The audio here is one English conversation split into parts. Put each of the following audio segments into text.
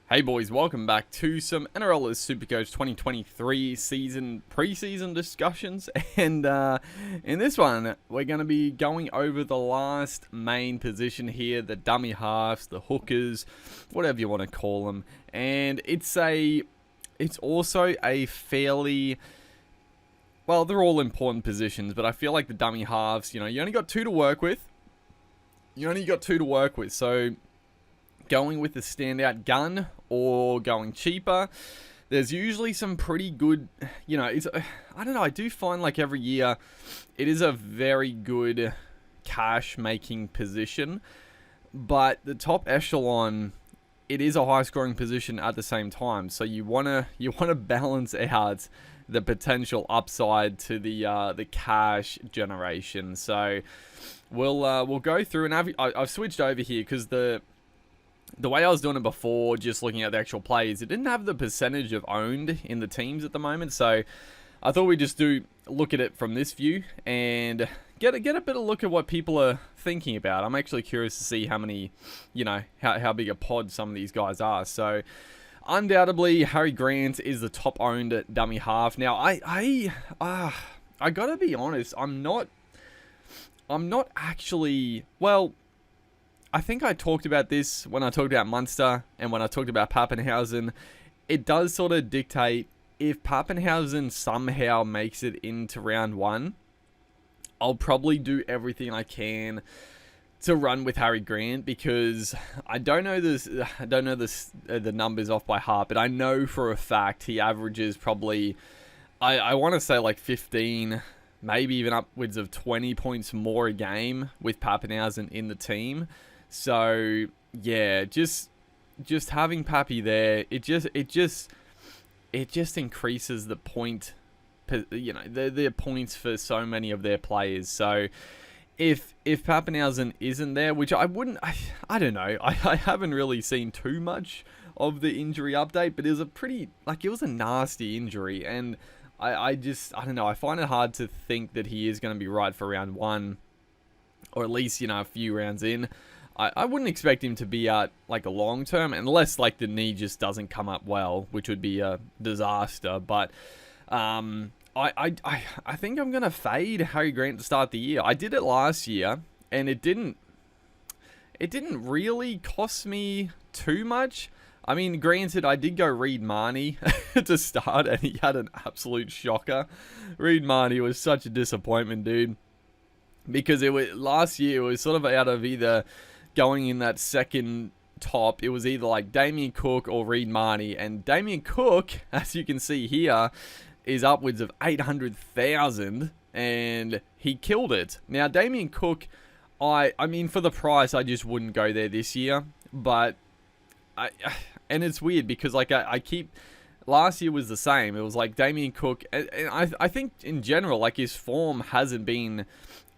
Hey boys, welcome back to some Nrl Supercoach 2023 preseason discussions, and in this one we're going to be going over the last main position here, the dummy halves, the hookers, whatever you want to call them, and it's also a fairly, well, they're all important positions, but I feel like the dummy halves, you only got two to work with. So going with the standout gun or going cheaper, there's usually some pretty good, I don't know, I do find like every year it is a very good cash making position, but the top echelon, it is a high scoring position at the same time, so you want to balance out the potential upside to the cash generation. So we'll go through, and I've switched over here because the way I was doing it before, just looking at the actual plays, it didn't have the percentage of owned in the teams at the moment. So I thought we'd just look at it from this view and get a better look at what people are thinking about. I'm actually curious to see how many, how big a pod some of these guys are. So undoubtedly, Harry Grant is the top owned dummy half. Now I gotta be honest, I'm not actually, well, I think I talked about this when I talked about Munster and when I talked about Pappenhausen. It does sort of dictate, if Pappenhausen somehow makes it into round one, I'll probably do everything I can to run with Harry Grant, because I don't know the numbers off by heart, but I know for a fact he averages probably, I want to say like 15, maybe even upwards of 20 points more a game with Pappenhausen in the team. So yeah, just having Pappy there, it just increases the point, their points for so many of their players. So if Pappenhausen isn't there, which I don't know, I haven't really seen too much of the injury update, but it was a nasty injury, and I don't know, I find it hard to think that he is going to be right for round one, or at least, a few rounds in. I wouldn't expect him to be out like a long term, unless like the knee just doesn't come up well, which would be a disaster. But I think I'm gonna fade Harry Grant to start the year. I did it last year, and it didn't really cost me too much. I mean, granted, I did go Reed Marnie to start, and he had an absolute shocker. Reed Marnie was such a disappointment, dude, because last year it was sort of out of either going in that second top, it was either like Damien Cook or Reed Marnie, and Damien Cook, as you can see here, is upwards of 800,000, and he killed it. Now, Damien Cook, I mean, for the price, I just wouldn't go there this year, but and it's weird because like I keep, last year was the same. It was like Damien Cook, and I think in general, like, his form hasn't been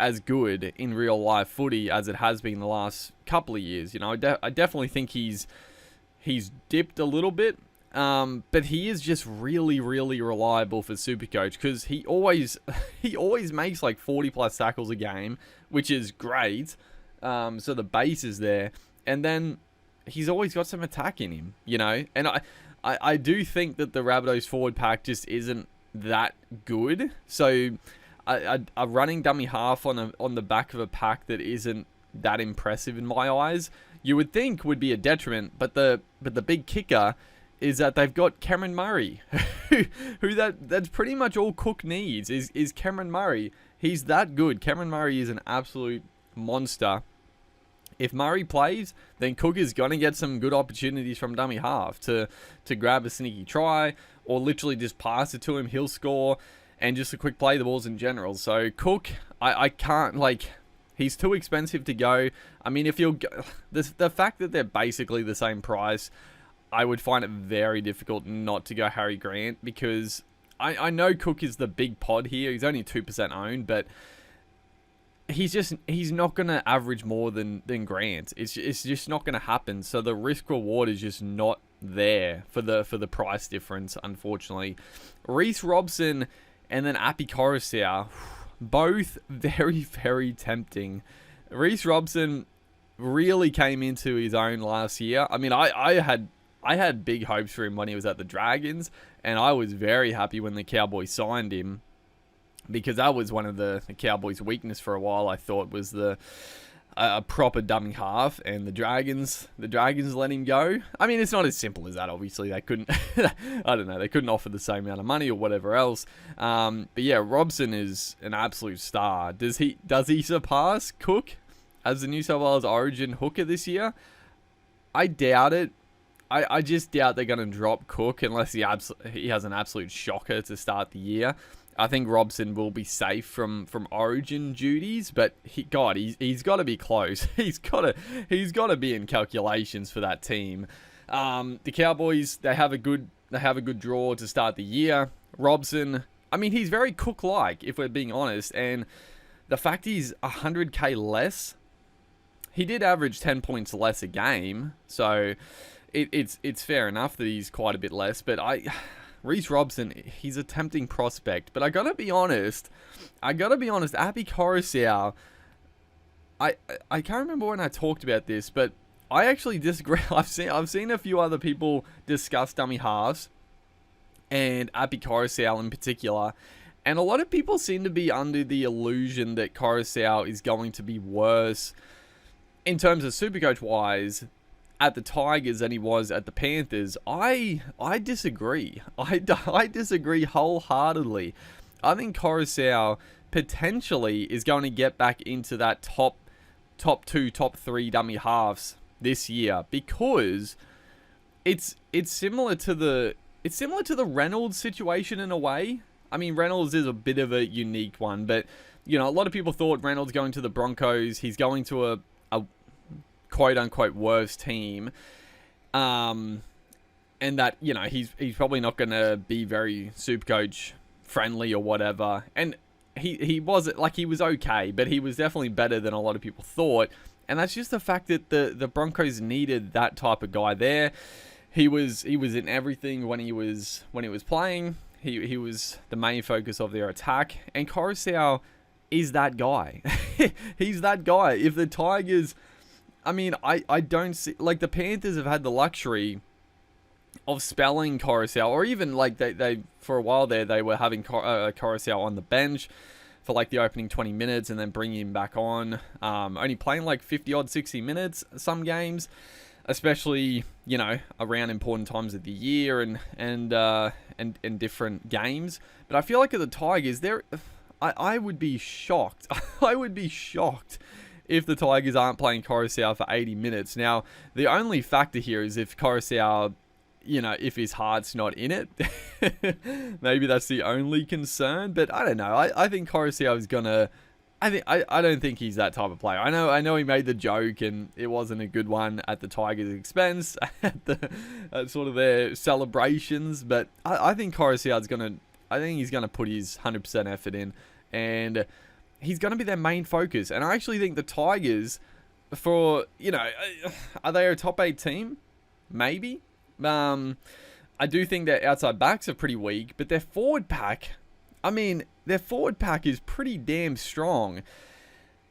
as good in real life footy as it has been the last couple of years. I definitely think he's dipped a little bit, but he is just really, really reliable for Supercoach, because he always makes like 40 plus tackles a game, which is great. So the base is there, and then he's always got some attack in him, and I do think that the Rabbitohs forward pack just isn't that good. So a running dummy half on the back of a pack that isn't that impressive in my eyes, you would think would be a detriment. But the big kicker is that they've got Cameron Murray, who that's pretty much all Cook needs is Cameron Murray. He's that good. Cameron Murray is an absolute monster. If Murray plays, then Cook is going to get some good opportunities from dummy half to grab a sneaky try, or literally just pass it to him, he'll score, and just a quick play the balls in general. So Cook, I can't, like, he's too expensive to go. I mean, if you'll go, the fact that they're basically the same price, I would find it very difficult not to go Harry Grant, because I know Cook is the big pod here. He's only 2% owned, but he's not going to average more than Grant. It's just not going to happen. So the risk reward is just not there for the price difference, unfortunately. Reece Robson and then Api Coruscant, both very, very tempting. Reece Robson really came into his own last year. I mean, I I had big hopes for him when he was at the Dragons, and I was very happy when the Cowboys signed him, because that was one of the Cowboys' weakness for a while. I thought was a proper dummy half, and the Dragons let him go. I mean, it's not as simple as that. Obviously, they couldn't. I don't know. They couldn't offer the same amount of money or whatever else. But yeah, Robson is an absolute star. Does he surpass Cook as the New South Wales Origin hooker this year? I doubt it. I just doubt they're going to drop Cook unless he has an absolute shocker to start the year. I think Robson will be safe from Origin duties, but he's got to be close. He's got to be in calculations for that team. The Cowboys, they have a good draw to start the year. Robson, I mean, he's very Cook-like, if we're being honest, and the fact he's 100k less, he did average 10 points less a game, so it's fair enough that he's quite a bit less, but Reece Robson, he's a tempting prospect, but I gotta be honest, Api Coruscant, I can't remember when I talked about this, but I actually disagree. I've seen a few other people discuss dummy halves, and Api Coruscant in particular, and a lot of people seem to be under the illusion that Coruscant is going to be worse in terms of Supercoach wise at the Tigers than he was at the Panthers. I disagree. I disagree wholeheartedly. I think Coruscant potentially is going to get back into that top 2, top 3 dummy halves this year, because it's similar to the Reynolds situation in a way. I mean, Reynolds is a bit of a unique one, but a lot of people thought Reynolds going to the Broncos, he's going to a quote-unquote worse team, and that, he's probably not going to be very Supercoach friendly or whatever, and he wasn't, like, he was okay, but he was definitely better than a lot of people thought, and that's just the fact that the Broncos needed that type of guy there. He was in everything when he was playing. He was the main focus of their attack, and Coruscant is that guy. He's that guy. If the Tigers, I mean, I don't see, like, the Panthers have had the luxury of spelling Coruscant, or even, like, they for a while there, they were having Coruscant on the bench for, like, the opening 20 minutes and then bringing him back on, only playing, like, 50-odd, 60 minutes some games, especially, around important times of the year and different games. But I feel like at the Tigers, I would be shocked. I would be shocked if the Tigers aren't playing Coruscant for 80 minutes. Now, the only factor here is if Coruscant, if his heart's not in it, maybe that's the only concern. But I don't know. I think Coruscant is gonna. I don't think he's that type of player. I know he made the joke and it wasn't a good one at the Tigers' expense at sort of their celebrations. But I think Coruscant's gonna. I think he's gonna put his 100% effort in, and he's going to be their main focus. And I actually think the Tigers, are they a top 8 team? Maybe. I do think their outside backs are pretty weak, but their forward pack, is pretty damn strong.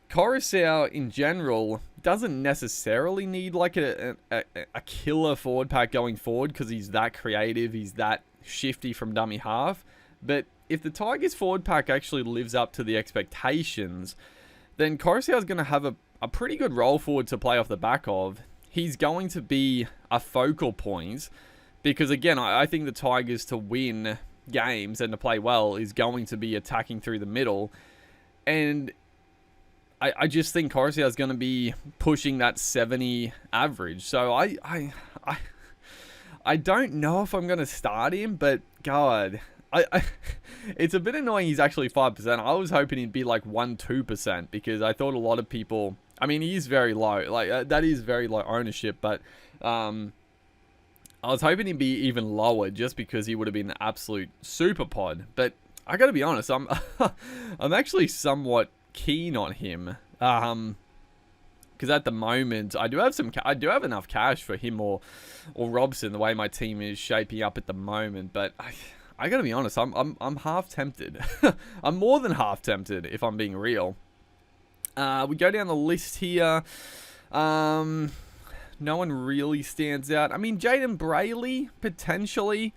Coruscant, in general, doesn't necessarily need, like, a killer forward pack going forward, because he's that creative, he's that shifty from dummy half. But if the Tigers forward pack actually lives up to the expectations, then Coruscant is going to have a pretty good role forward to play off the back of. He's going to be a focal point, because again, I think the Tigers, to win games and to play well, is going to be attacking through the middle. And I just think Coruscant is going to be pushing that 70 average. So I don't know if I'm going to start him, but God, it's a bit annoying he's actually 5%. I was hoping he'd be like 1-2%, because I thought a lot of people, I mean, he is very low, like that is very low ownership, but I was hoping he'd be even lower, just because he would have been an absolute super pod. But I gotta be honest, I'm actually somewhat keen on him, because at the moment I do have enough cash for him or Robson, the way my team is shaping up at the moment. But I gotta be honest, I'm half tempted. I'm more than half tempted, if I'm being real. We go down the list here. no one really stands out. I mean, Jaden Brayley, potentially.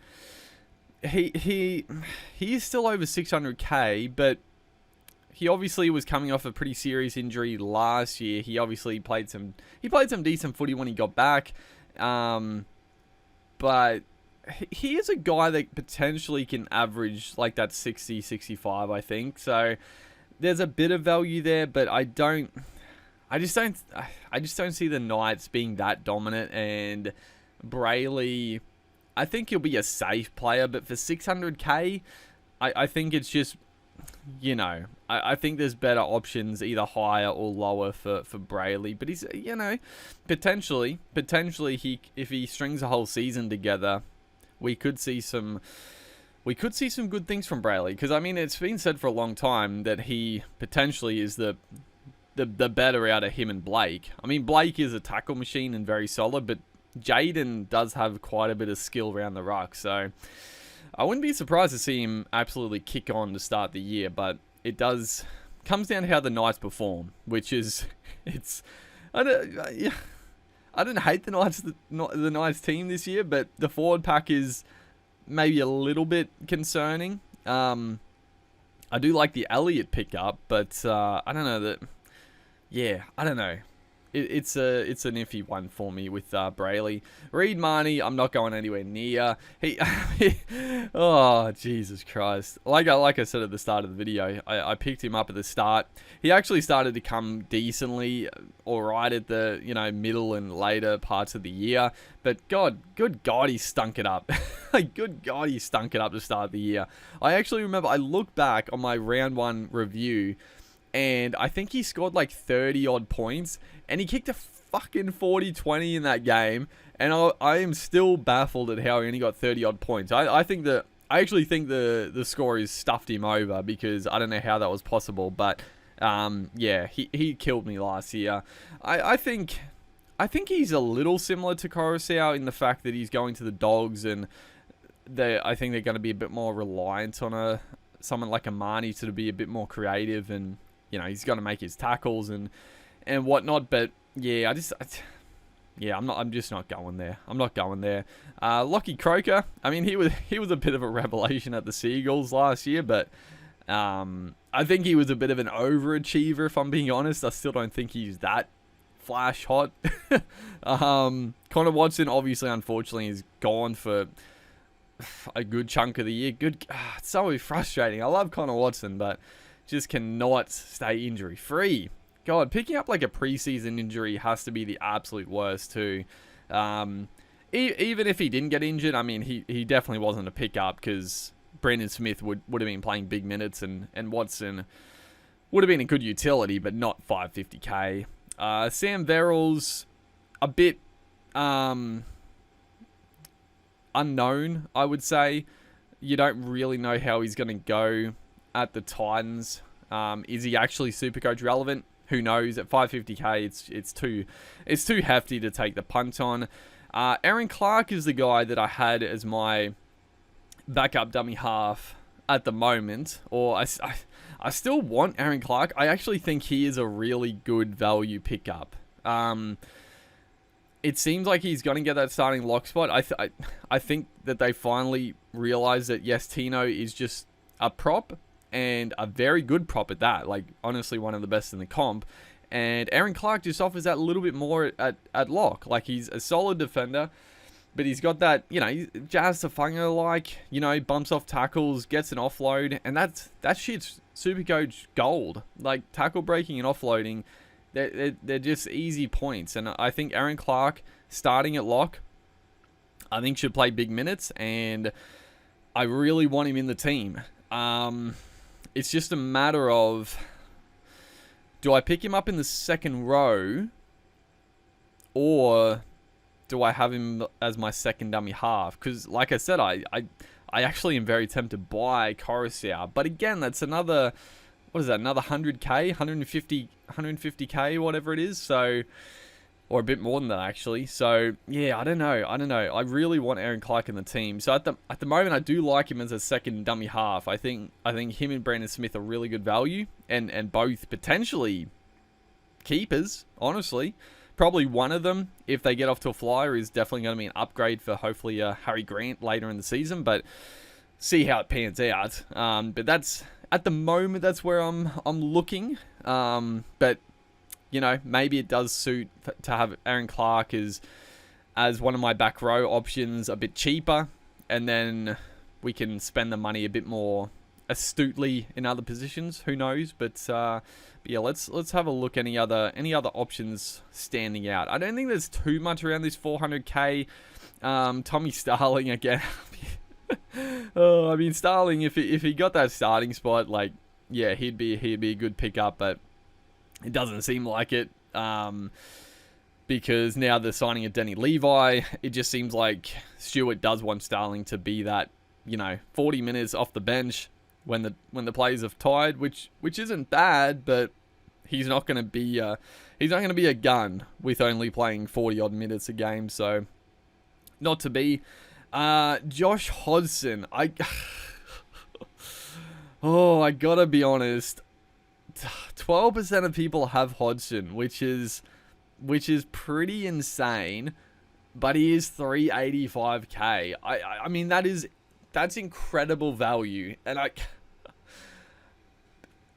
He's still over 600k, but he obviously was coming off a pretty serious injury last year. He obviously played some decent footy when he got back. But he is a guy that potentially can average like that 60, 65, I think. So there's a bit of value there, but I just don't see the Knights being that dominant. And Brayley, I think he'll be a safe player, but for 600k, I think it's just, you know, I think there's better options either higher or lower for Brayley. But he's, you know, potentially if he strings a whole season together, we could see some good things from Brayley. Because I mean, it's been said for a long time that he potentially is the better out of him and Blake. I mean, Blake is a tackle machine and very solid, but Jaden does have quite a bit of skill around the ruck. So I wouldn't be surprised to see him absolutely kick on to start the year, but it comes down to how the Knights perform, which is, I don't hate the Knights team this year, but the forward pack is maybe a little bit concerning. I do like the Elliott pickup, but I don't know that. Yeah, I don't know. It's an iffy one for me with Brayley. Reed Marnie, I'm not going anywhere near. Oh, Jesus Christ. Like I said at the start of the video, I picked him up at the start. He actually started to come decently alright at the, you know, middle and later parts of the year. But good God, he stunk it up. Good God, he stunk it up to start the year. I actually remember, I look back on my round 1 review, and I think he scored like 30 odd points, and he kicked a fucking 40-20 in that game, and I am still baffled at how he only got 30 odd points. I actually think the scorers stuffed him over, because I don't know how that was possible, but yeah, he killed me last year. I think he's a little similar to Coruscant in the fact that he's going to the Dogs, and I think they're going to be a bit more reliant on someone like a Marnie to be a bit more creative, and you know, he's got to make his tackles and whatnot. But yeah, I'm just not going there. I'm not going there. Lockie Croker, I mean, he was a bit of a revelation at the Seagulls last year, but I think he was a bit of an overachiever, if I'm being honest. I still don't think he's that flash hot. Connor Watson, obviously, unfortunately, is gone for a good chunk of the year. It's so frustrating. I love Connor Watson, but just cannot stay injury free. God, picking up like a preseason injury has to be the absolute worst too. Even if he didn't get injured, I mean, he definitely wasn't a pickup, because Brandon Smith would have been playing big minutes, and Watson would have been a good utility, but not 550k. Sam Verrills, a bit unknown, I would say. You don't really know how he's going to go at the Titans. Is he actually Supercoach relevant? Who knows? At 550k, it's too hefty to take the punt on. Aaron Clark is the guy that I had as my backup dummy half at the moment, or I still want Aaron Clark. I actually think he is a really good value pickup. It seems like he's going to get that starting lock spot. I think that they finally realized that, yes, Tino is just a prop, and a very good prop at that. Like, honestly, one of the best in the comp. And Aaron Clark just offers that little bit more at lock. Like, he's a solid defender, but he's got that, you know, Jazz Tafunga, like, you know, bumps off tackles, gets an offload, and that shit's Supercoach gold. Like, tackle breaking and offloading, they're just easy points. And I think Aaron Clark, starting at lock, I think should play big minutes, and I really want him in the team. It's just a matter of, do I pick him up in the second row, or do I have him as my second dummy half? Because, like I said, I actually am very tempted by Coruscant. But again, that's another, what is that, another 100k, 150k, whatever it is. So, or a bit more than that, actually. So, yeah, I don't know. I really want Aaron Clark in the team. So, at the moment, I do like him as a second dummy half. I think him and Brandon Smith are really good value, and both potentially keepers, honestly. Probably one of them, if they get off to a flyer, is definitely going to be an upgrade for hopefully Harry Grant later in the season. But see how it pans out. But that's at the moment, that's where I'm looking. But maybe it does suit to have Aaron Clark as one of my back row options, a bit cheaper, and then we can spend the money a bit more astutely in other positions. Who knows? But yeah, let's have a look. Any other options standing out? I don't think there's too much around this 400k. Tommy Starling again. Oh, I mean, Starling, if he got that starting spot, like, yeah, he'd be a good pickup, but it doesn't seem like it. Because now they're signing a Denny Levi, it just seems like Stewart does want Starling to be that, 40 minutes off the bench when the players have tied, which isn't bad, but he's not going to be a gun with only playing 40 odd minutes a game, so not to be. Josh Hodgson, I gotta be honest, 12% of people have Hodgson, which is pretty insane, but he is 385k. I mean, that's incredible value, and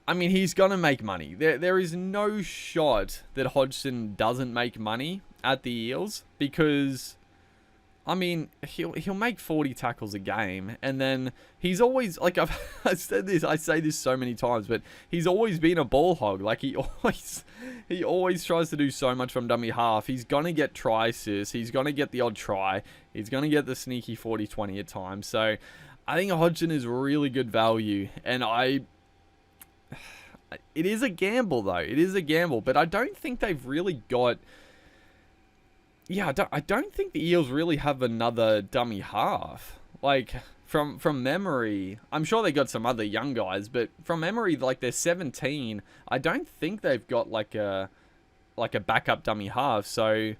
I mean, he's gonna make money. There is no shot that Hodgson doesn't make money at the Eels, because I mean, he'll make 40 tackles a game, and then he's always, like, I say this so many times, but he's always been a ball hog. Like, he always tries to do so much from dummy half. He's gonna get try assists, he's gonna get the odd try, he's gonna get the sneaky 40-20 at times. So I think Hodgson is really good value, and it is a gamble though. It is a gamble, but I don't think they've really got. Yeah, I don't think the Eels really have another dummy half. Like, from memory, I'm sure they got some other young guys, but from memory, like, they're 17. I don't think they've got like a backup dummy half. So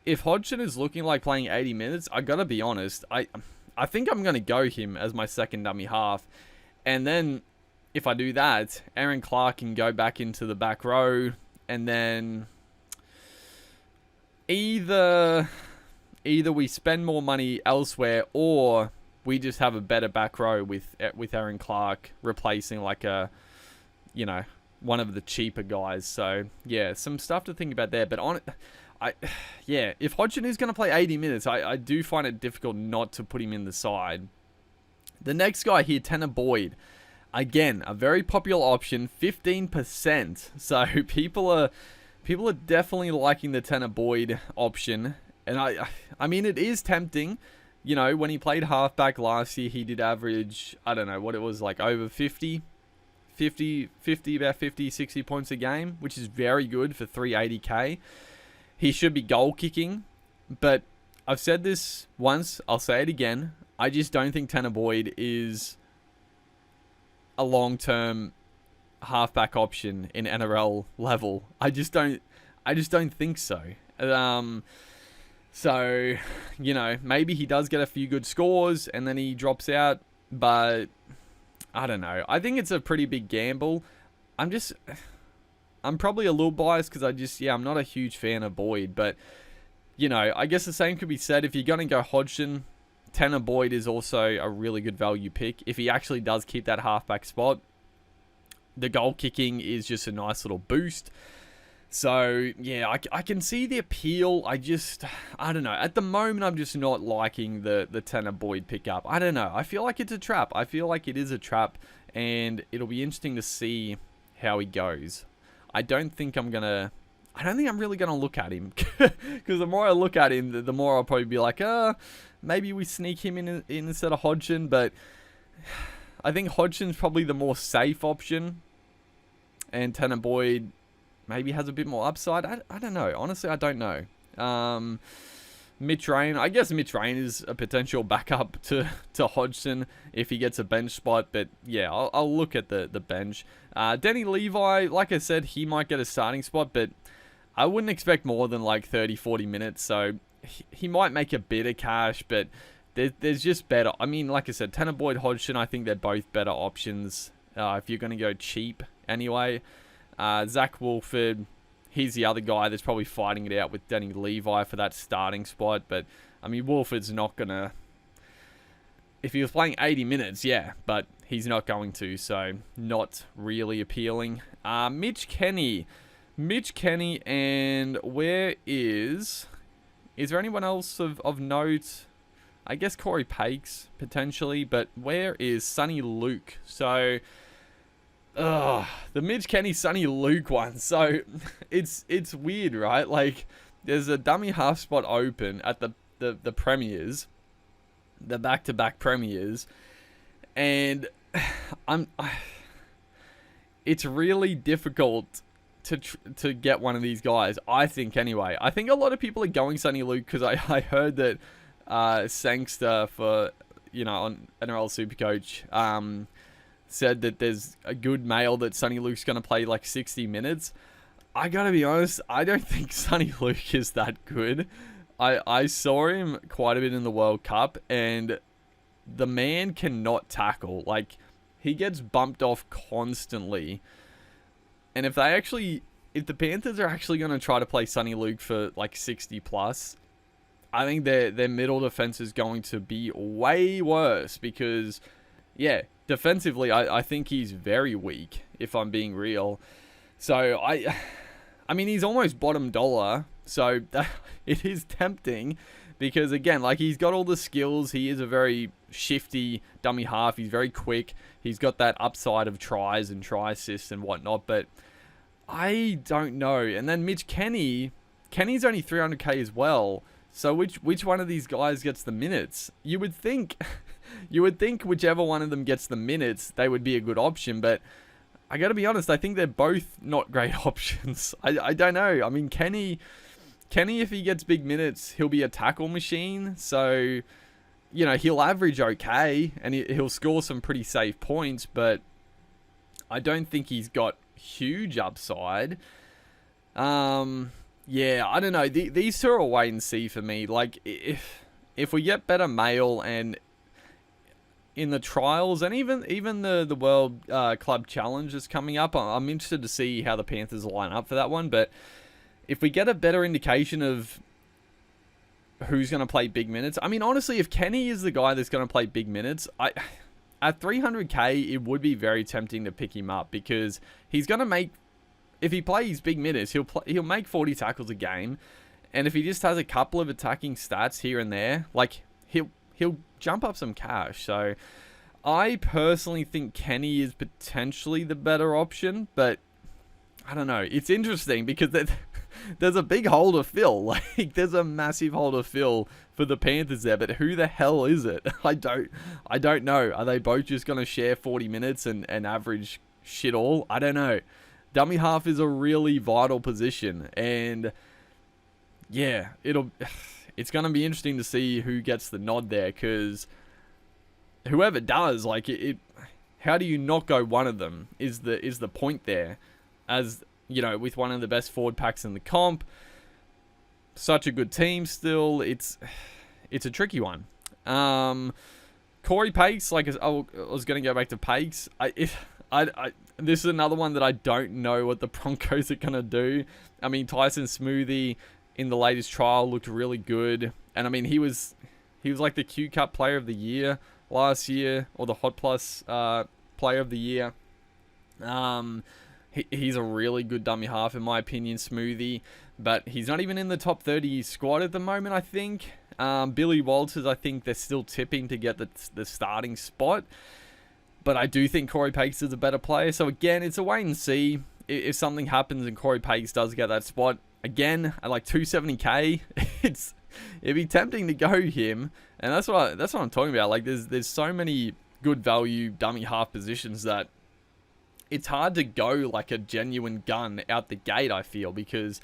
if Hodgson is looking like playing 80 minutes, I gotta be honest, I think I'm gonna go him as my second dummy half, and then if I do that, Aaron Clark can go back into the back row, and then either we spend more money elsewhere, or we just have a better back row with Aaron Clark replacing like one of the cheaper guys. So yeah, some stuff to think about there. But if Hodgson is going to play 80 minutes, I do find it difficult not to put him in the side. The next guy here, Tanner Boyd. Again, a very popular option, 15%. So people are definitely liking the Tanner Boyd option. And I mean, it is tempting. When he played halfback last year, he did average, I don't know what it was, like over 50, about 50, 60 points a game, which is very good for 380k. He should be goal kicking, but I've said this once, I'll say it again. I just don't think Tanner Boyd is a long-term halfback option in NRL level. I just don't think so. So, maybe he does get a few good scores and then he drops out, but I don't know. I think it's a pretty big gamble. I'm probably a little biased because I'm not a huge fan of Boyd, but I guess the same could be said if you're going to go Hodgson. Tanner Boyd is also a really good value pick if he actually does keep that halfback spot. The goal kicking is just a nice little boost. So, yeah, I can see the appeal. I don't know. At the moment, I'm just not liking the Tanner Boyd pickup. I don't know. I feel like it's a trap. I feel like it is a trap, and it'll be interesting to see how he goes. I don't think I'm really going to look at him. Because the more I look at him, the more I'll probably be like, maybe we sneak him in instead of Hodgson. But I think Hodgson's probably the more safe option. And Tanner Boyd maybe has a bit more upside. I don't know. Honestly, I don't know. Mitch Rain. I guess Mitch Rain is a potential backup to Hodgson if he gets a bench spot. But yeah, I'll look at the bench. Denny Levi, like I said, he might get a starting spot, but I wouldn't expect more than like 30, 40 minutes. So he might make a bit of cash, but there's just better. I mean, like I said, Tanner Boyd, Hodgson, I think they're both better options if you're going to go cheap anyway. Zach Wolford, he's the other guy that's probably fighting it out with Danny Levi for that starting spot. But, I mean, Wolford's not going to... If he was playing 80 minutes, yeah, but he's not going to, so not really appealing. Mitch Kenny, and where is there anyone else of note? I guess Corey Pakes, potentially, but where is Sonny Luke? So, the Mitch Kenny, Sonny Luke one. So, it's weird, right? Like, there's a dummy half spot open at the Premiers, the back-to-back Premiers, and it's really difficult to get one of these guys, I think, anyway. I think a lot of people are going Sonny Luke because I heard that Sangster for, on Nrl Supercoach said that there's a good mail that Sonny Luke's going to play like 60 minutes. I gotta be honest, I don't think Sonny Luke is that good. I saw him quite a bit in the World Cup, and the man cannot tackle. Like, he gets bumped off constantly. And if the Panthers are actually going to try to play Sonny Luke for like 60 plus, I think their middle defense is going to be way worse because, yeah, defensively, I think he's very weak, if I'm being real. So, I mean, he's almost bottom dollar. So it is tempting because, again, like, he's got all the skills. He is a very shifty dummy half. He's very quick. He's got that upside of tries and try assists and whatnot. But I don't know. And then Mitch Kenny's only 300k as well. So which one of these guys gets the minutes? You would think whichever one of them gets the minutes, they would be a good option. But I got to be honest, I think they're both not great options. I don't know. I mean, Kenny, if he gets big minutes, he'll be a tackle machine. So, he'll average okay, and he'll score some pretty safe points, but I don't think he's got huge upside. Yeah, I don't know. These two are a wait and see for me. Like, if we get better mail and in the trials, and even the World Club Challenge is coming up, I'm interested to see how the Panthers line up for that one. But if we get a better indication of who's going to play big minutes, I mean, honestly, if Kenny is the guy that's going to play big minutes, at 300k, it would be very tempting to pick him up because he's going to make, if he plays big minutes, he'll make 40 tackles a game, and if he just has a couple of attacking stats here and there, like, he'll jump up some cash. So I personally think Kenny is potentially the better option, but I don't know. It's interesting because there's a big hole to fill. Like, there's a massive hole to fill for the Panthers there, but who the hell is it? I don't know. Are they both just going to share 40 minutes and average shit all? I don't know. Dummy half is a really vital position, and yeah, it's going to be interesting to see who gets the nod there, because whoever does, like, how do you not go one of them is the point there. As, with one of the best forward packs in the comp, such a good team still, it's a tricky one. Corey Pakes, like, I was going to go back to Pakes. This is another one that I don't know what the Broncos are going to do. I mean, Tyson Smoothie in the latest trial looked really good. And I mean, he was like the Q Cup player of the year last year, or the Hot Plus player of the year. He's a really good dummy half, in my opinion, Smoothie. But he's not even in the top 30 squad at the moment, I think. Billy Walters, I think they're still tipping to get the starting spot. But I do think Corey Pakes is a better player. So again, it's a wait and see. If something happens and Corey Pakes does get that spot, again, at like 270k, it'd be tempting to go him. And that's what I'm talking about. Like, there's so many good value dummy half positions that it's hard to go like a genuine gun out the gate, I feel, because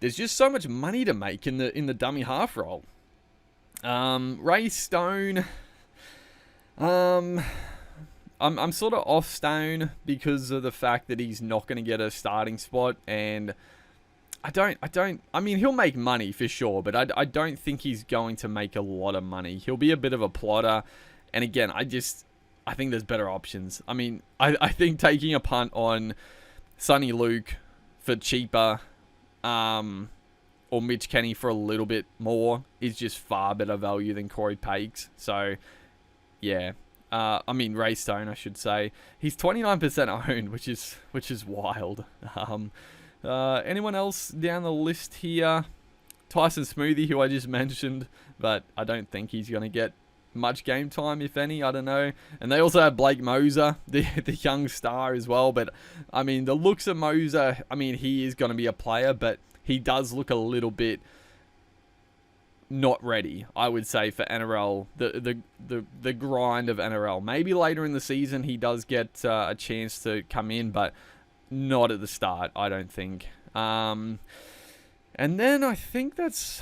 there's just so much money to make in the dummy half role. Ray Stone, I'm sort of off Stone because of the fact that he's not going to get a starting spot, and I mean, he'll make money for sure, but I don't think he's going to make a lot of money. He'll be a bit of a plotter, and again, I think there's better options. I mean, I think taking a punt on Sonny Luke for cheaper or Mitch Kenny for a little bit more is just far better value than Corey Pakes. So, yeah. I mean, Ray Stone, I should say. He's 29% owned, which is wild. Anyone else down the list here? Tyson Smoothie, who I just mentioned, but I don't think he's going to get much game time, if any. I don't know. And they also have Blake Moser, the young star as well. But, I mean, the looks of Moser, I mean, he is going to be a player, but he does look a little bit not ready, I would say, for NRL, the grind of NRL. Maybe later in the season he does get a chance to come in, but not at the start, I don't think. And then I think that's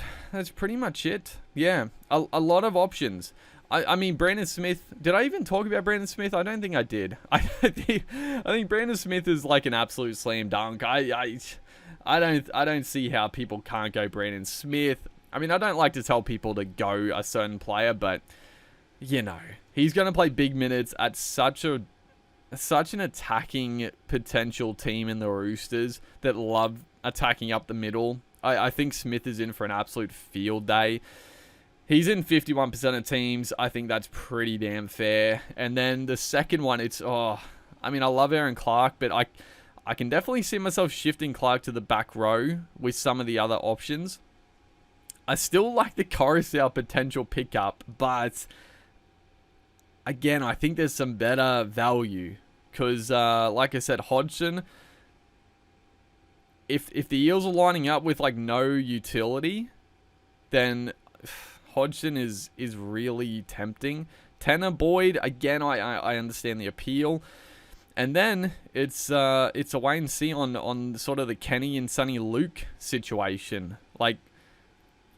pretty much it. Yeah, a lot of options. I mean, Brandon Smith. Did I even talk about Brandon Smith? I don't think I did. I think Brandon Smith is like an absolute slam dunk. I don't see how people can't go Brandon Smith. I mean, I don't like to tell people to go a certain player, but, you know, he's going to play big minutes at such an attacking potential team in the Roosters that love attacking up the middle. I think Smith is in for an absolute field day. He's in 51% of teams. I think that's pretty damn fair. And then the second one, I mean, I love Aaron Clark, but I can definitely see myself shifting Clark to the back row with some of the other options. I still like the Coruscant potential pickup, but again, I think there's some better value because, like I said, Hodgson, if the Eels are lining up with like no utility, then Hodgson is really tempting. Tanner Boyd, again, I understand the appeal. And then it's a wait and see on sort of the Kenny and Sonny Luke situation. Like,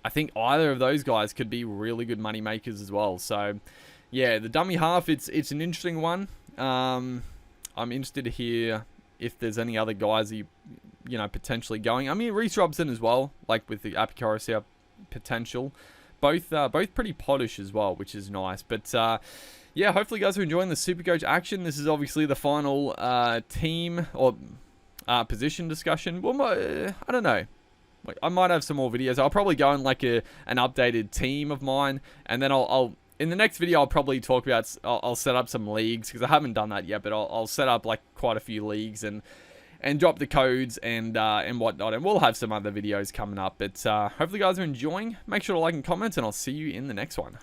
I think either of those guys could be really good money makers as well. So, yeah, the dummy half, it's an interesting one. I'm interested to hear if there's any other guys you know, potentially going. I mean, Reece Robson as well, like with the Apicorosia potential. Both pretty potish as well, which is nice. But, yeah, hopefully you guys are enjoying the Supercoach action. This is obviously the final team or position discussion. Well, I don't know. I might have some more videos. I'll probably go in like an updated team of mine, and then I'll in the next video I'll probably talk about. I'll set up some leagues because I haven't done that yet, but I'll set up like quite a few leagues and drop the codes and whatnot, and we'll have some other videos coming up. But hopefully you guys are enjoying. Make sure to like and comment, and I'll see you in the next one.